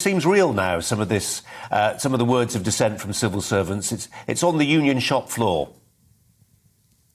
Seems real now, some of this, some of the words of dissent from civil servants. It's on the union shop floor.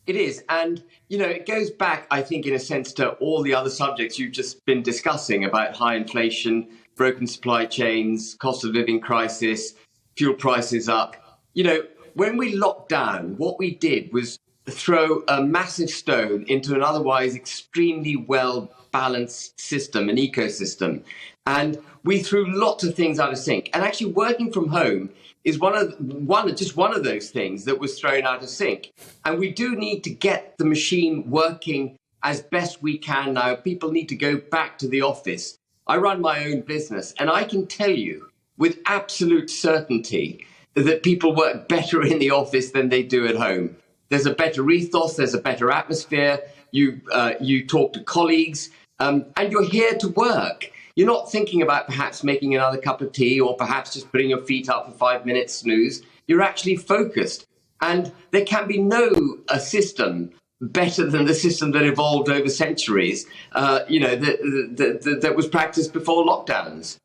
It is. And, you know, it goes back, I think, in a sense, to all the other subjects you've just been discussing about high inflation, broken supply chains, cost of living crisis, fuel prices up. You know, when we locked down, what we did was throw a massive stone into an otherwise extremely well-balanced system, an ecosystem. And we threw lots of things out of sync. And actually working from home is just one of those things that was thrown out of sync. And we do need to get the machine working as best we can now. People need to go back to the office. I run my own business, and I can tell you with absolute certainty that people work better in the office than they do at home. There's a better ethos, there's a better atmosphere. You talk to colleagues, and you're here to work. You're not thinking about perhaps making another cup of tea or perhaps just putting your feet up for 5 minutes snooze. You're actually focused. And there can be no system better than the system that evolved over centuries, that was practiced before lockdowns.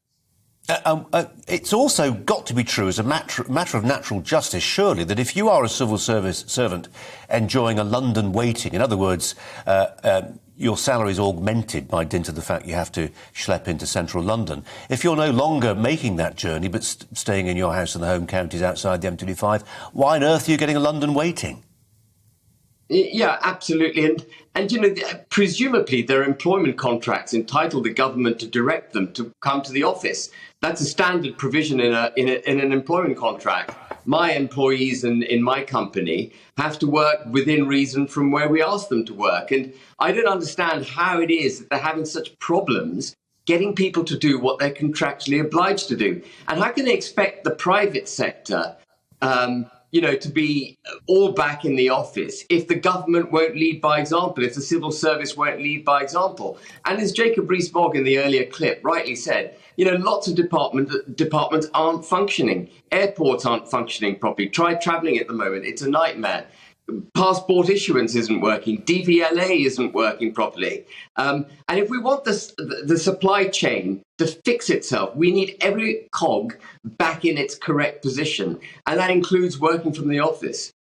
It's also got to be true as a matter of natural justice, surely, that if you are a civil service servant enjoying a London waiting, in other words, your salary is augmented by dint of the fact you have to schlep into central London. If you're no longer making that journey but staying in your house in the home counties outside the M25, why on earth are you getting a London waiting? Yeah, absolutely. And you know, presumably their employment contracts entitle the government to direct them to come to the office. That's a standard provision in an employment contract. My employees in my company have to work within reason from where we ask them to work. And I don't understand how it is that they're having such problems getting people to do what they're contractually obliged to do. And how can they expect the private sector to be all back in the office if the government won't lead by example, if the civil service won't lead by example? And as Jacob Rees-Mogg in the earlier clip rightly said, you know, lots of departments aren't functioning. Airports aren't functioning properly. Try travelling at the moment. It's a nightmare. Passport issuance isn't working. DVLA isn't working properly. And if we want the supply chain to fix itself, we need every cog back in its correct position. And that includes working from the office.